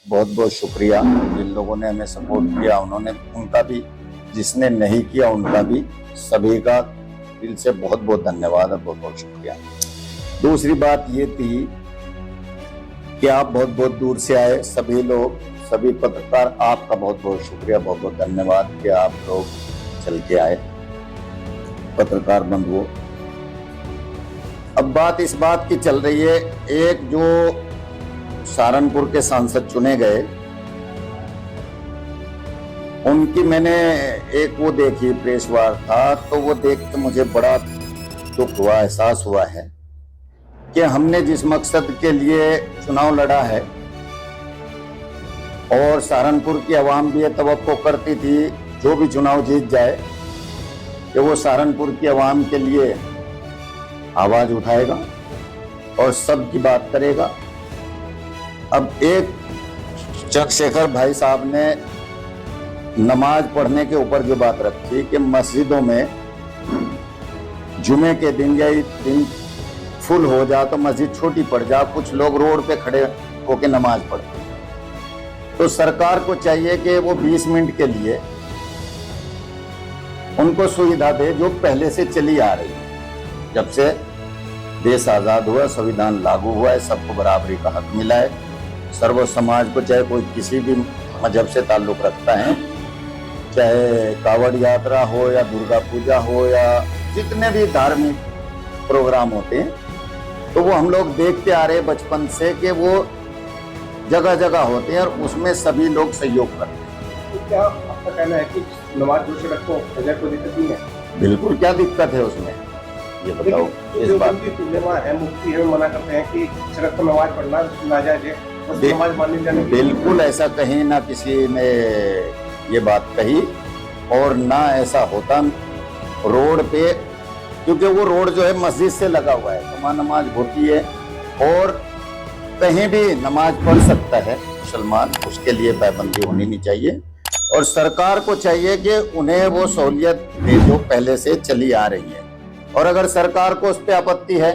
बहुत बहुत शुक्रिया। जिन लोगों ने हमें सपोर्ट किया उन्होंने, उनका भी, जिसने नहीं किया उनका भी, सभी का दिल से बहुत बहुत धन्यवाद और बहुत बहुत शुक्रिया। दूसरी बात ये थी कि आप बहुत बहुत दूर से आए, सभी लोग, सभी पत्रकार, आपका बहुत बहुत शुक्रिया, बहुत बहुत धन्यवाद कि आप लोग चल के आए, पत्रकार बंधुओं। अब बात इस बात की चल रही है, एक जो सहारनपुर के सांसद चुने गए, उनकी मैंने एक वो देखी प्रेस वार्ता, तो वो देख के मुझे बड़ा दुख हुआ, एहसास हुआ है कि हमने जिस मकसद के लिए चुनाव लड़ा है और सहारनपुर की आवाम भी ये तवक्को करती थी जो भी चुनाव जीत जाए कि वो सहारनपुर की आवाम के लिए आवाज उठाएगा और सबकी बात करेगा। अब एक चंद्रशेखर भाई साहब ने नमाज पढ़ने के ऊपर जो बात रखी कि मस्जिदों में जुमे के दिन या दिन फुल हो जा तो मस्जिद छोटी पड़ जा, कुछ लोग रोड पे खड़े होके नमाज पढ़ते, तो सरकार को चाहिए कि वो 20 मिनट के लिए उनको सुविधा दे जो पहले से चली आ रही है। जब से देश आजाद हुआ, संविधान लागू हुआ है, सबको बराबरी का हक मिला है, सर्व समाज को, चाहे कोई किसी भी मजहब से ताल्लुक रखता है, चाहे कावड़ यात्रा हो या दुर्गा पूजा हो या जितने भी धार्मिक प्रोग्राम होते हैं, तो वो हम लोग देखते आ रहे बचपन से कि वो जगह जगह होते हैं और उसमें सभी लोग सहयोग करते हैं। तो क्या आपका कहना है कि नमाज जो से रखो अगर कोई दिक्कत नहीं है? बिल्कुल, क्या दिक्कत है उसमें, ये बताओ। इस बात की है, मुफ्ती है, मना करते हैं कि सड़क पर नमाज पढ़ना नाजायज है, बस नमाज मानने जाने। बिल्कुल ऐसा कहीं ना किसी ने ये बात कही और ना ऐसा होता रोड पे, क्योंकि वो रोड जो है मस्जिद से लगा हुआ है, तो वहाँ नमाज होती है और कहीं भी नमाज पढ़ सकता है मुसलमान, उसके लिए पाबंदी होनी नहीं चाहिए। और सरकार को चाहिए कि उन्हें वो सहूलियत दे जो पहले से चली आ रही है, और अगर सरकार को उस पर आपत्ति है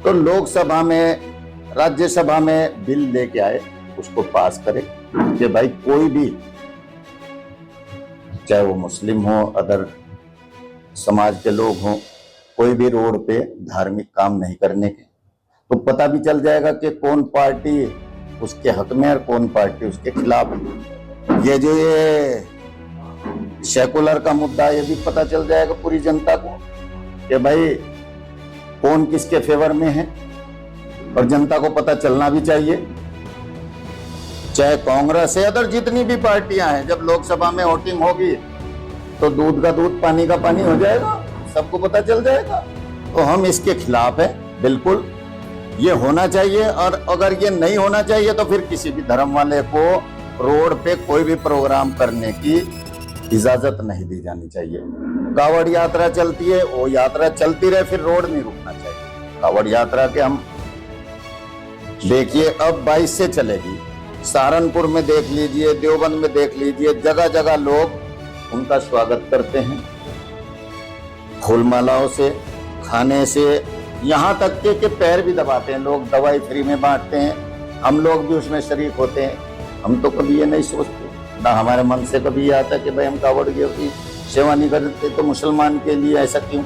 तो लोकसभा में, राज्यसभा में बिल लेके आए, उसको पास करे कि भाई कोई भी, चाहे वो मुस्लिम हो, अदर समाज के लोग हों, कोई भी रोड पे धार्मिक काम नहीं करने के, तो पता भी चल जाएगा कि कौन पार्टी उसके हक में और कौन पार्टी उसके खिलाफ है। ये जो ये सेकुलर का मुद्दा, ये भी पता चल जाएगा पूरी जनता को कि भाई कौन किसके फेवर में है, और जनता को पता चलना भी चाहिए। चाहे कांग्रेस है, अदर जितनी भी पार्टियां हैं, जब लोकसभा में वोटिंग होगी तो दूध का दूध पानी का पानी हो जाएगा, सबको पता चल जाएगा। तो हम इसके खिलाफ है, बिल्कुल ये होना चाहिए, और अगर ये नहीं होना चाहिए तो फिर किसी भी धर्म वाले को रोड पे कोई भी प्रोग्राम करने की इजाजत नहीं दी जानी चाहिए। कावड़ यात्रा चलती है, वो यात्रा चलती रहे, फिर रोड नहीं रुकना चाहिए। कावड़ यात्रा के हम देखिए अब 22 से चलेगी, सहारनपुर में देख लीजिए, देवबंद में देख लीजिए, जगह जगह लोग उनका स्वागत करते हैं, फूलमालाओं से, खाने से, यहाँ तक के पैर भी दबाते हैं लोग, दवाई फ्री में बांटते हैं, हम लोग भी उसमें शरीक होते हैं। हम तो कभी ये नहीं सोचते, ना हमारे मन से कभी ये आता कि भाई हम कावड़ियों की सेवा नहीं करते तो मुसलमान के लिए ऐसा क्यों,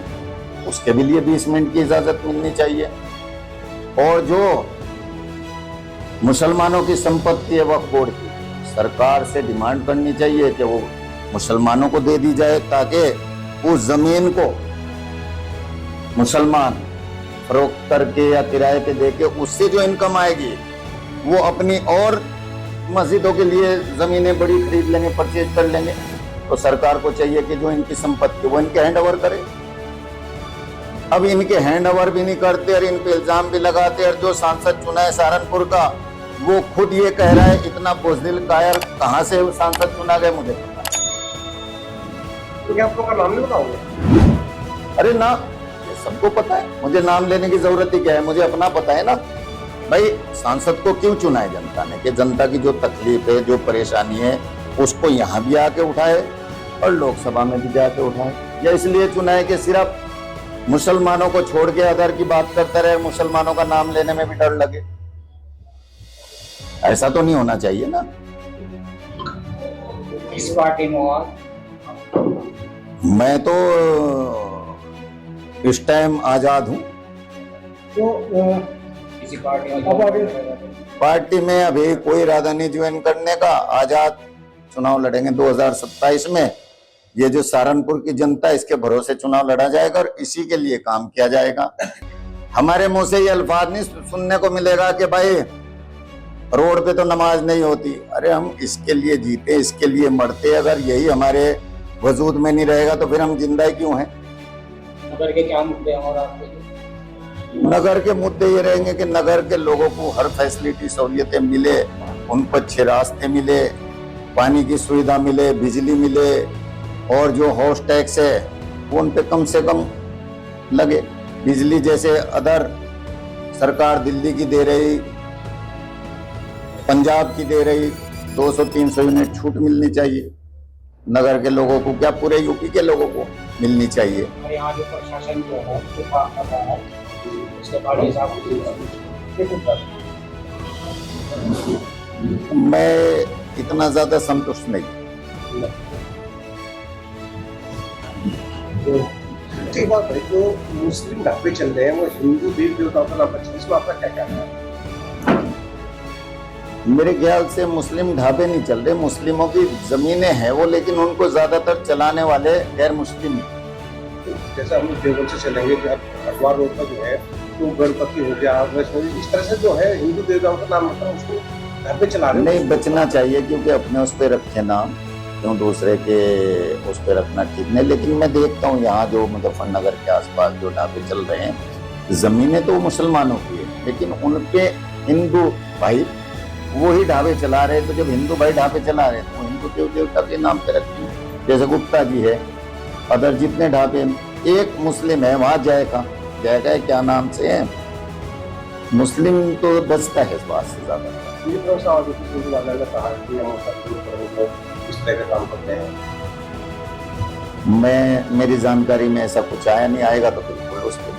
उसके भी लिए 20 मिनट की इजाजत मिलनी चाहिए। और जो मुसलमानों की संपत्ति है वक्फ बोर्ड की, सरकार से डिमांड करनी चाहिए कि वो मुसलमानों को दे दी जाए, ताकि उस जमीन को मुसलमान फरोख्त करके या किराए पे देके उससे जो इनकम आएगी वो अपनी और मस्जिदों के लिए जमीनें बड़ी खरीद लेंगे, परचेज कर लेंगे। तो सरकार को चाहिए कि जो इनकी संपत्ति वो इनके हैंड ओवर करे। अब इनके हैंड ओवर भी नहीं करते और इन पे इल्जाम भी लगाते, और जो सांसद चुना है सहारनपुर का वो खुद ये कह रहा है, इतना बुज़दिल कायर कहाँ से सांसद चुना गया मुझे पता। तो क्या आप लोगों का नाम नहीं बताओगे? अरे ना, सबको पता है, मुझे नाम लेने की जरूरत ही क्या है, मुझे अपना पता है ना भाई। सांसद को क्यों चुना है जनता ने, कि जनता की जो तकलीफ है, जो परेशानी है, उसको यहाँ भी आके उठाए और लोकसभा में भी जाके उठाए। या इसलिए चुना है कि सिर्फ मुसलमानों को छोड़ के अदर की बात करते रहे, मुसलमानों का नाम लेने में भी डर लगे। ऐसा तो नहीं होना चाहिए ना। किस पार्टी में हो आप? मैं तो इस टाइम आजाद हूँ। तो किसी पार्टी में अब आगे पार्टी में अभी कोई इरादा नहीं ज्वाइन करने का। आजाद चुनाव लड़ेंगे 2027 में। ये जो सहारनपुर की जनता, इसके भरोसे चुनाव लड़ा जाएगा और इसी के लिए काम किया जाएगा। हमारे मुंह से ये अल्फाज नहीं सुनने को मिलेगा कि भाई रोड पे तो नमाज नहीं होती। अरे हम इसके लिए जीते, इसके लिए मरते। अगर यही हमारे वजूद में नहीं रहेगा तो फिर हम जिंदा ही क्यों हैं। नगर के क्या मुद्दे हैं और आपके? नगर के मुद्दे ये रहेंगे कि नगर के लोगों को हर फैसिलिटी सहूलियतें मिले, उनको अच्छे रास्ते मिले, पानी की सुविधा मिले, बिजली मिले, और जो हाउस टैक्स है वो उन पे कम से कम लगे। बिजली जैसे अदर सरकार दिल्ली की दे रही, पंजाब की दे रही, 200-300 यूनिट छूट मिलनी चाहिए नगर के लोगों को, क्या पूरे यूपी के लोगों को मिलनी चाहिए। और यहाँ जो प्रशासन जो है जो काम कर रहा है उसके बारे में आप मैं इतना ज्यादा संतुष्ट नहीं। एक बात भाई, जो मुस्लिम ढाबे चल रहे हैं वो हिंदू देवी देवताओं का नाम बच्चे, इसमें आपका क्या कहना है? मेरे ख्याल से मुस्लिम ढाबे नहीं चल रहे, मुस्लिमों की जमीनें हैं वो, लेकिन उनको ज्यादातर चलाने वाले गैर मुस्लिम हैं। जैसे हम देवगढ़ से चलेंगे कि अखबार रोड पर जो है तो गणपति हो गया, वैष्णो, इस तरह से जो है हिंदू देवताओं का नाम मतलब उसको ढाबे चला रहे हैं। नहीं, बचना चाहिए, क्योंकि अपने उस पे रखे नाम, क्यों दूसरे के उस पे रखना ठीक नहीं। लेकिन मैं देखता हूँ यहाँ जो मुजफ्फरनगर के आसपास जो ढाबे चल रहे हैं, जमीनें तो मुसलमानों की है, लेकिन उनके हिंदू भाई वो ही ढाबे चला रहे। तो जब हिंदू भाई ढाबे चला रहे तो हिंदू देव देवता के नाम पे रखते हैं। जैसे गुप्ता जी है, अदर जितने ढाबे, एक मुस्लिम है वहां जाएगा क्या नाम से है, मुस्लिम तो बचता है इस बात से ज्यादा। ये तरह से और किसी वाला ने कहा कि हम इस तरह का काम करते हैं। मेरी जानकारी में ऐसा कुछ आया नहीं, आएगा तो बिल्कुल उस पर